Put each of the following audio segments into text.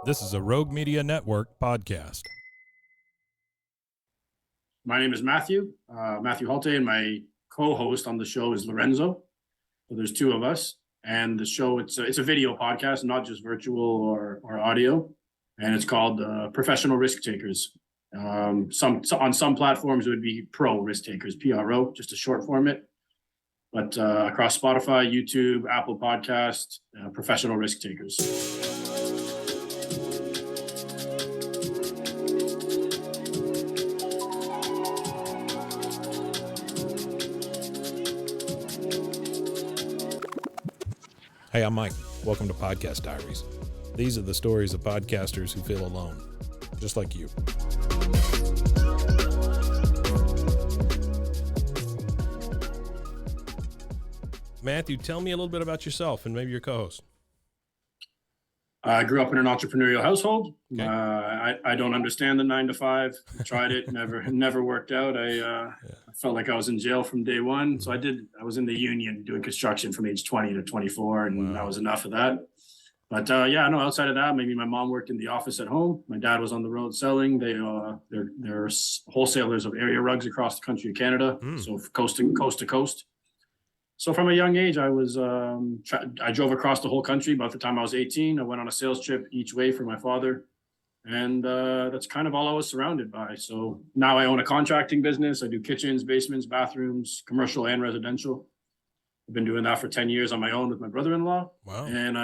This is a Rogue Media Network podcast. My name is Matthew Halte, and my co-host on the show is Lorenzo. So there's two of us, and the show, it's a video podcast, not just virtual or audio, and it's called Professional Risk Takers. On some platforms it would be Pro Risk Takers, PRO, just a short format. But across Spotify, YouTube, Apple Podcast, Professional Risk Takers. Hey, I'm Mike. Welcome to Podcast Diaries. These are the stories of podcasters who feel alone, just like you. Matthew, tell me a little bit about yourself and maybe your co-host. I grew up in an entrepreneurial household. Okay. I don't understand the 9 to 5. Tried it, never worked out. I felt like I was in jail from day one. So I was in the union doing construction from age 20 to 24, and that was enough of that. But outside of that, maybe my mom worked in the office at home. My dad was on the road selling. They're wholesalers of area rugs across the country of Canada, so coast to coast. So from a young age, I drove across the whole country. By the time I was 18, I went on a sales trip each way for my father. And that's kind of all I was surrounded by. So now I own a contracting business. I do kitchens, basements, bathrooms, commercial and residential. I've been doing that for 10 years on my own with my brother-in-law. Wow. And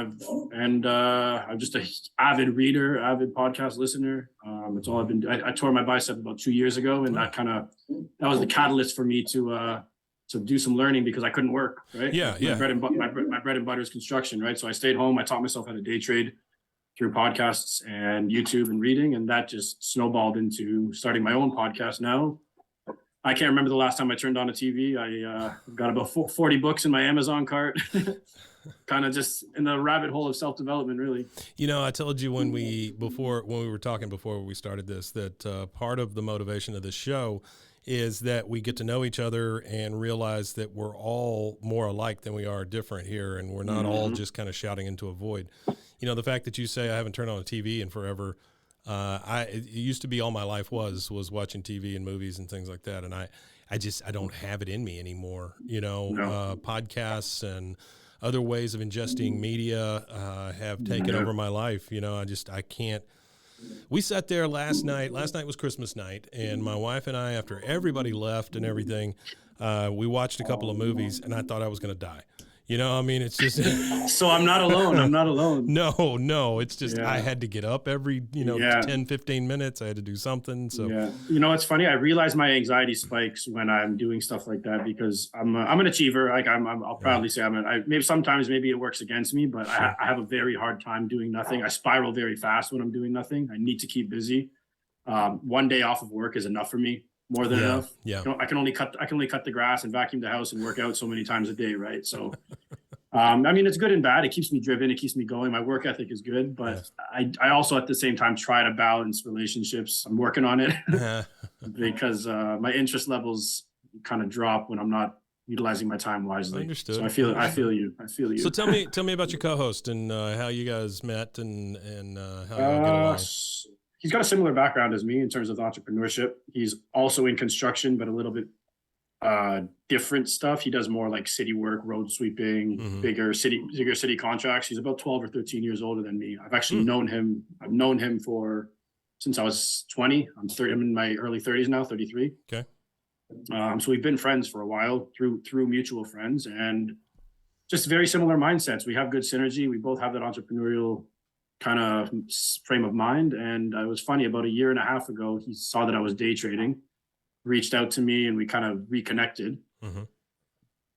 I'm just an avid reader, avid podcast listener. That's all I've been doing. I tore my bicep about 2 years ago, and that was the catalyst for me to do some learning, because I couldn't work, right? My bread and butter is construction, right? So I stayed home. I taught myself how to day trade through podcasts and YouTube and reading, and that just snowballed into starting my own podcast now. I can't remember the last time I turned on a TV. I've got about 40 books in my Amazon cart, kind of just in the rabbit hole of self-development, really. You know, I told you when we were talking before we started this, that part of the motivation of this show is that we get to know each other and realize that we're all more alike than we are different here, and we're not all just kind of shouting into a void. You know, the fact that you say I haven't turned on a TV in forever, it used to be all my life was watching TV and movies and things like that, and I don't have it in me anymore. You know, podcasts and other ways of ingesting media have taken over my life. You know, I can't. We sat there last night. Last night was Christmas night, and my wife and I, after everybody left and everything, we watched a couple of movies, and I thought I was going to die. You know, I mean, it's just... So I'm not alone. No, it's just I had to get up every, 10, 15 minutes. I had to do something. So, You know, it's funny. I realize my anxiety spikes when I'm doing stuff like that, because I'm an achiever. Like I'll proudly say maybe it works against me, but I have a very hard time doing nothing. I spiral very fast when I'm doing nothing. I need to keep busy. One day off of work is enough for me. More than enough. Yeah. I can only cut the grass and vacuum the house and work out so many times a day, right? So, I mean, it's good and bad. It keeps me driven. It keeps me going. My work ethic is good, but I also at the same time try to balance relationships. I'm working on it because my interest levels kind of drop when I'm not utilizing my time wisely. Understood. So I feel you. So tell me about your co-host and how you guys met and how you all get along. He's got a similar background as me in terms of entrepreneurship. He's also in construction, but a little bit different stuff. He does more like city work, road sweeping, bigger city contracts. He's about 12 or 13 years older than me. I've actually known him. I've known him since I was 20. I'm in my early 30s now, 33. Okay. So we've been friends for a while through mutual friends, and just very similar mindsets. We have good synergy. We both have that entrepreneurial kind of frame of mind. And it was funny, about a year and a half ago, he saw that I was day trading, reached out to me, and we kind of reconnected.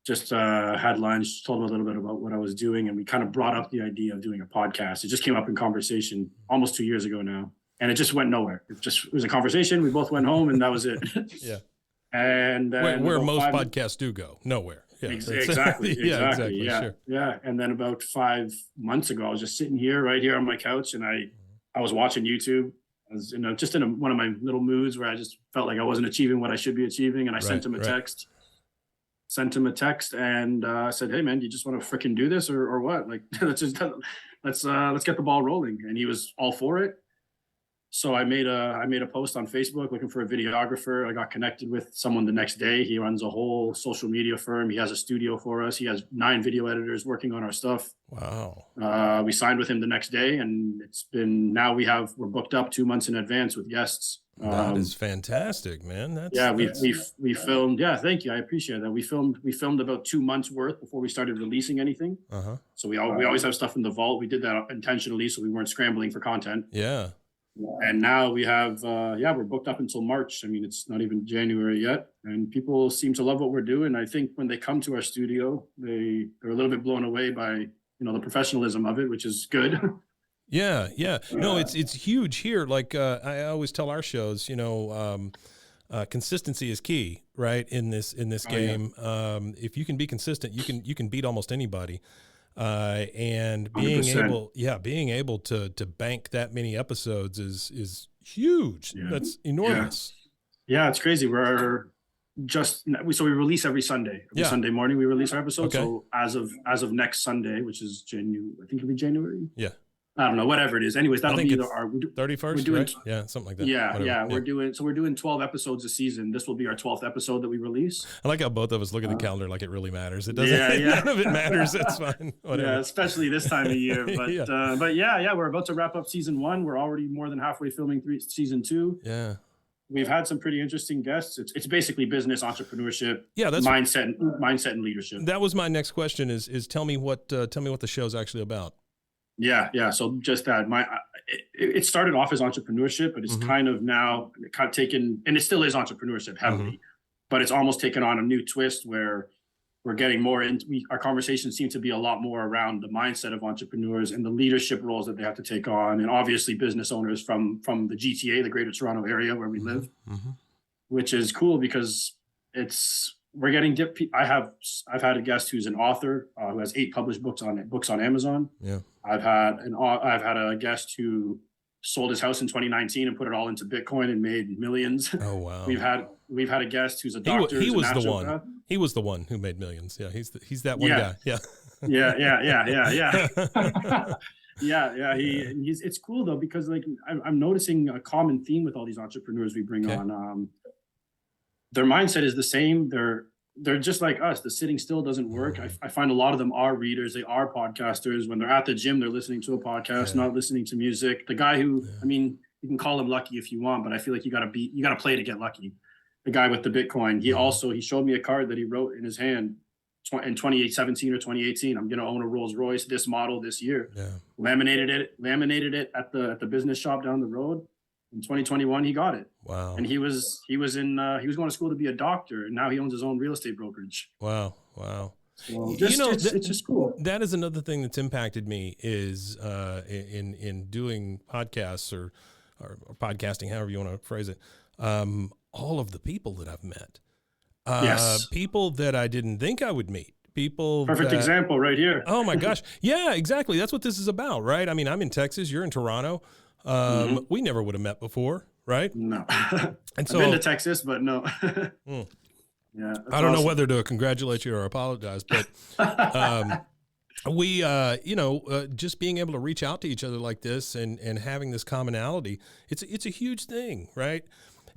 Just had lunch, told him a little bit about what I was doing, and we kind of brought up the idea of doing a podcast. It just came up in conversation almost 2 years ago now, and it just went nowhere. It was a conversation. We both went home, and that was it. Yeah. And where most podcasts do go, nowhere. Yeah, exactly. Yeah. Sure. Yeah. And then about 5 months ago, I was just sitting right here on my couch, and I was watching YouTube. I was just in one of my little moods where I just felt like I wasn't achieving what I should be achieving. And I sent him a text. And said, "Hey man, do you just want to freaking do this or what? Like, let's get the ball rolling. And he was all for it. So I made a post on Facebook looking for a videographer. I got connected with someone the next day. He runs a whole social media firm. He has a studio for us. He has 9 video editors working on our stuff. Wow. We signed with him the next day, and we're booked up 2 months in advance with guests. That is fantastic, man. We filmed. Yeah, thank you. I appreciate that. We filmed about 2 months worth before we started releasing anything. So we always have stuff in the vault. We did that intentionally so we weren't scrambling for content. Yeah. And now we have, we're booked up until March. I mean, it's not even January yet, and people seem to love what we're doing. I think when they come to our studio, they're a little bit blown away by, the professionalism of it, which is good. Yeah. No, it's huge here. Like I always tell our shows, consistency is key, right? In this game. Yeah. If you can be consistent, you can beat almost anybody. And being 100%. being able to bank that many episodes is huge. Yeah. That's enormous. Yeah, it's crazy. We release every Sunday. Sunday morning we release our episodes. Okay. So as of next Sunday, which is January, I think it'll be January. Yeah. I don't know, whatever it is. Anyways, that'll be our 31st, right? Yeah, something like that. Yeah. We're doing 12 episodes a season. This will be our 12th episode that we release. I like how both of us look at the calendar like it really matters. It doesn't. Yeah. None of it matters. It's fine. Whatever. Yeah, especially this time of year. But we're about to wrap up season 1. We're already more than halfway filming season 2. Yeah. We've had some pretty interesting guests. It's basically business, entrepreneurship, that's mindset and leadership. That was my next question. Is tell me what the show's actually about. Yeah. So just that, it started off as entrepreneurship, but it's kind of now taken, and it still is entrepreneurship heavily, but it's almost taken on a new twist where we're getting more into. Our conversations seem to be a lot more around the mindset of entrepreneurs and the leadership roles that they have to take on, and obviously business owners from the GTA, the Greater Toronto area where we live, which is cool because we're getting I've had a guest who's an author who has 8 published books on Amazon. Yeah. I've had a guest who sold his house in 2019 and put it all into Bitcoin and made millions. Oh wow. We've had a guest who's a doctor. He was the one. He was the one who made millions. Yeah, he's that one guy. Yeah. Yeah. It's cool though because like I'm noticing a common theme with all these entrepreneurs we bring on. Their mindset is the same. They're just like us. The sitting still doesn't work. I find a lot of them are readers. They are podcasters. When they're at the gym, they're listening to a podcast, not listening to music. The guy who, I mean, you can call him lucky if you want, but I feel like you gotta play to get lucky. The guy with the Bitcoin. He showed me a card that he wrote in his hand in 2017 or 2018. I'm gonna own a Rolls Royce, this model this year. Yeah. Laminated it at the business shop down the road. In 2021, he got it. Wow. And he was going to school to be a doctor, and now he owns his own real estate brokerage. Wow. So it's just cool. That is another thing that's impacted me is in doing podcasts or podcasting, however you want to phrase it. All of the people that I've met, people that I didn't think I would meet. Perfect example right here. Oh my gosh. Yeah, exactly. That's what this is about, right? I mean, I'm in Texas, you're in Toronto. We never would have met before, right? No. And so I've been to Texas, but no. Yeah. I don't know whether to congratulate you or apologize, but we, just being able to reach out to each other like this and having this commonality, it's a huge thing, right?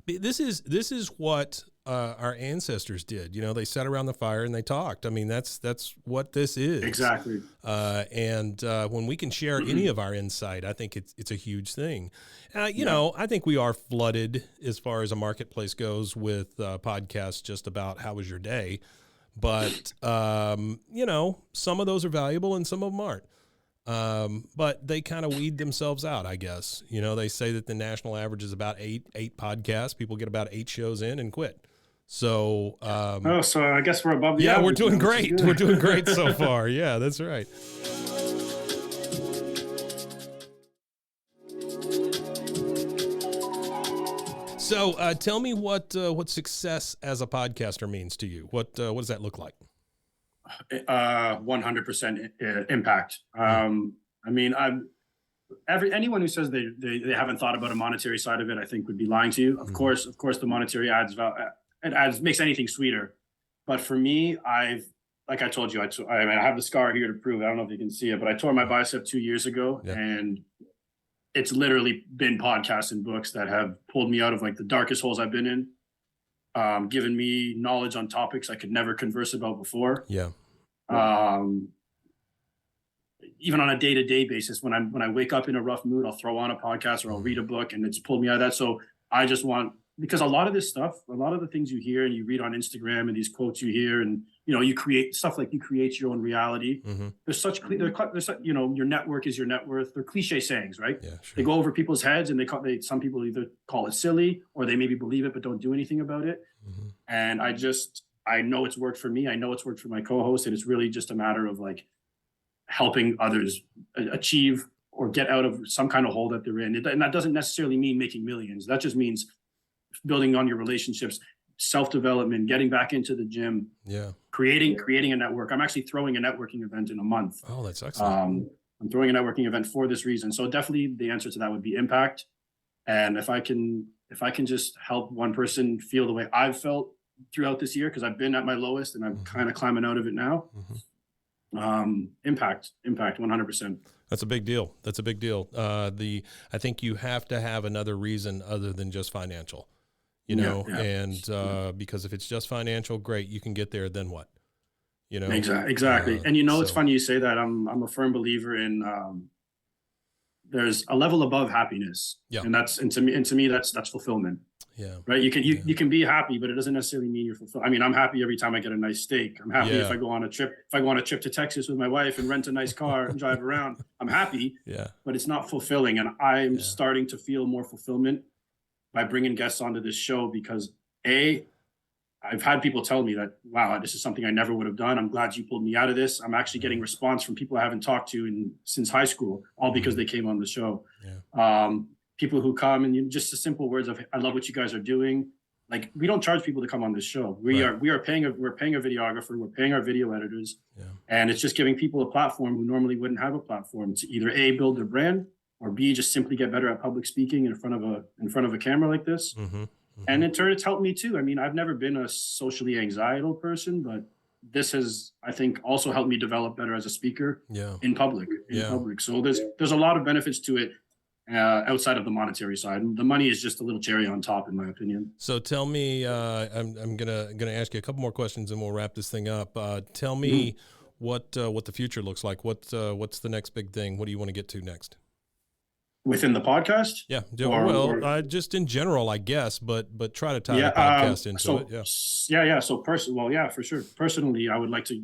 This is what our ancestors did. They sat around the fire and they talked. I mean, that's what this is. Exactly. And when we can share any of our insight, I think it's a huge thing. I think we are flooded as far as a marketplace goes with podcasts just about how was your day. But, some of those are valuable and some of them aren't. But they kind of weed themselves out, I guess. They say that the national average is about eight podcasts. People get about 8 shows in and quit. So, so I guess we're above the average. Yeah, we're doing great. We're doing great so far. Yeah, that's right. So, tell me what success as a podcaster means to you. What does that look like? 100% impact. I mean, anyone who says they haven't thought about a monetary side of it, I think would be lying to you. Of course, the monetary makes anything sweeter. But for me, like I told you, I mean, I have the scar here to prove it. I don't know if you can see it, but I tore my bicep 2 years ago, Yeah. and it's literally been podcasts and books that have pulled me out of like the darkest holes I've been in, given me knowledge on topics I could never converse about before. Yeah. Even on a day-to-day basis, when I wake up in a rough mood, I'll throw on a podcast or I'll read a book, and it's pulled me out of that. So I just want, because a lot of this stuff, a lot of the things you hear and you read on Instagram and these quotes you hear, and you create stuff like you create your own reality. There's such, your network is your net worth. They're cliche sayings, right? Yeah, sure. They go over people's heads, and some people either call it silly or they maybe believe it but don't do anything about it. And I know it's worked for me. I know it's worked for my co-host, and it's really just a matter of like helping others achieve or get out of some kind of hole that they're in. And that doesn't necessarily mean making millions. That just means building on your relationships, self-development, getting back into the gym, creating a network. I'm actually throwing a networking event in a month. Oh, that's excellent. I'm throwing a networking event for this reason. So definitely the answer to that would be impact. And if I can just help one person feel the way I've felt throughout this year, because I've been at my lowest and I'm kind of climbing out of it now. Impact 100%. That's a big deal. I think you have to have another reason other than just financial, and because if it's just financial, great, you can get there. Then what? Exactly. And it's funny you say that. I'm a firm believer in there's a level above happiness, and to me that's fulfillment. Yeah. Right. You can be happy, but it doesn't necessarily mean you're fulfilled. I mean, I'm happy every time I get a nice steak. I'm happy if I go on a trip. If I go on a trip to Texas with my wife and rent a nice car and drive around, I'm happy. Yeah. But it's not fulfilling, and I'm starting to feel more fulfillment by bringing guests onto this show because I've had people tell me that, wow, this is something I never would have done. I'm glad you pulled me out of this. I'm actually getting response from people I haven't talked to since high school, all because they came on the show. Yeah. People who come and just the simple words of, I love what you guys are doing. Like, we don't charge people to come on this show. We're paying a videographer, we're paying our video editors. Yeah. And it's just giving people a platform who normally wouldn't have a platform to either A, build their brand, or B, just simply get better at public speaking in front of a camera like this. And in turn, it's helped me too. I mean, I've never been a socially anxietal person, but this has, I think, also helped me develop better as a speaker in public. So there's a lot of benefits to it. Outside of the monetary side, the money is just a little cherry on top, in my opinion. So tell me, I'm gonna ask you a couple more questions, and we'll wrap this thing up. Tell me what the future looks like. What's the next big thing? What do you want to get to next? Within the podcast? Yeah. Just in general, I guess, but try to tie the podcast into it. Yeah. So for sure. Personally, I would like to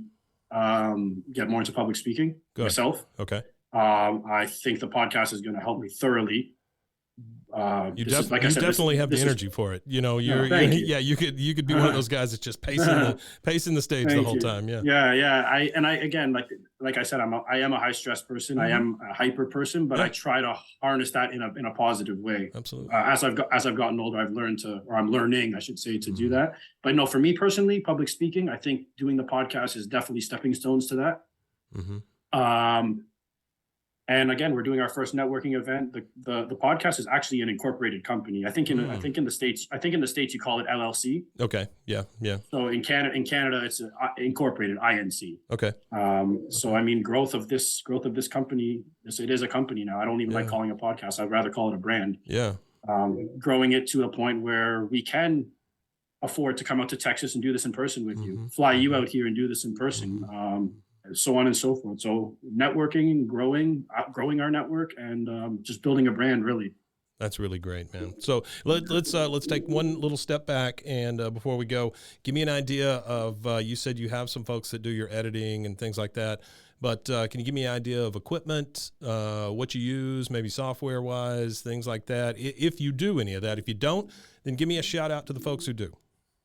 get more into public speaking myself. Okay. I think the podcast is going to help me thoroughly. You definitely have the energy for it. You could be one of those guys that's just pacing the stage the whole time. Again, like I said, I am a high stress person. I am a hyper person, but I try to harness that in a positive way. Absolutely. As I've gotten older, I'm learning, I should say, to do that. But no, for me personally, public speaking, I think doing the podcast is definitely stepping stones to that. And again, we're doing our first networking event. The podcast is actually an incorporated company. I think in the States you call it LLC. Okay. Yeah. So in Canada it's incorporated, INC. Okay. So I mean, growth of this company, it is a company now. I don't even like calling it a podcast. I'd rather call it a brand. Yeah. Growing it to a point where we can afford to come out to Texas and do this in person with you, fly you out here and do this in person. So on and so forth. So networking and growing our network and just building a brand, really. That's really great, man. So let's take one little step back, and before we go, give me an idea of you said you have some folks that do your editing and things like that, but can you give me an idea of equipment, what you use, maybe software wise, things like that? If you do any of that, if you don't, then give me a shout out to the folks who do.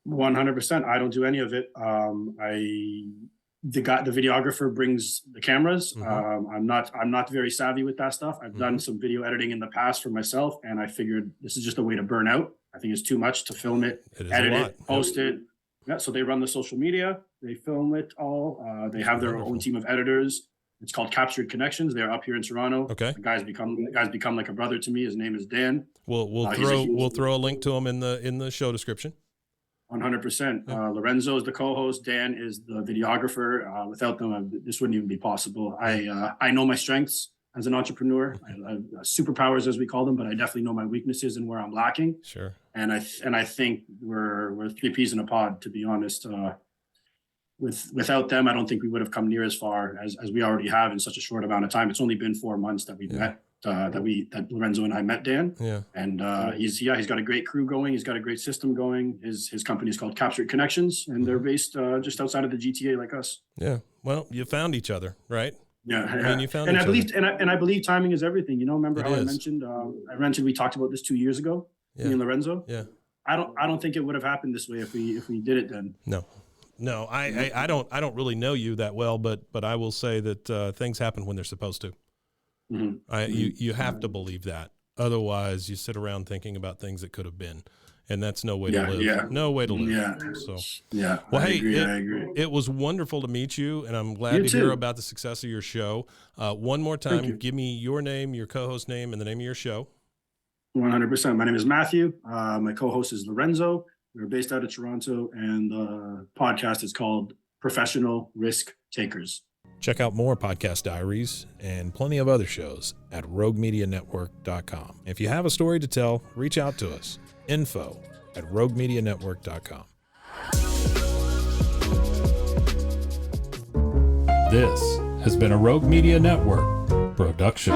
100%. I don't do any of it. The videographer brings the cameras. I'm not very savvy with that stuff. I've done some video editing in the past for myself, and I figured this is just a way to burn out. I think it's too much to film it, edit it, post it. Yeah, so they run the social media, they film it all. They have their own team of editors. It's called Captured Connections. They're up here in Toronto. Okay. The guy's become like a brother to me. His name is Dan. We'll throw a link to him in the show description. 100%. Lorenzo is the co-host. Dan is the videographer. Without them, this wouldn't even be possible. I know my strengths as an entrepreneur, superpowers as we call them, but I definitely know my weaknesses and where I'm lacking. Sure. And I think we're three peas in a pod, to be honest. Without them, I don't think we would have come near as far as we already have in such a short amount of time. It's only been 4 months that we've met. That Lorenzo and I met Dan. Yeah. And he's got a great crew going. He's got a great system going. His company is called Captured Connections, and they're based just outside of the GTA like us. Yeah. Well, you found each other, right? Yeah. I mean, you found and each I believe other. and I believe timing is everything. You know, remember how I is. mentioned we talked about this 2 years ago, me and Lorenzo? Yeah. I don't think it would have happened this way if we did it then. No, I don't really know you that well, but I will say that things happen when they're supposed to. Mm-hmm. You have to believe that. Otherwise, you sit around thinking about things that could have been, and that's no way to live. Yeah. No way to live. Yeah. So yeah. Well, I hey, agree. It was wonderful to meet you, and I'm glad to hear about the success of your show. One more time, give me your name, your co-host name, and the name of your show. 100%. My name is Matthew. My co-host is Lorenzo. We're based out of Toronto, and the podcast is called Professional Risk Takers. Check out more podcast diaries and plenty of other shows at roguemedianetwork.com. If you have a story to tell, reach out to us. info@roguemedianetwork.com. This has been a Rogue Media Network production.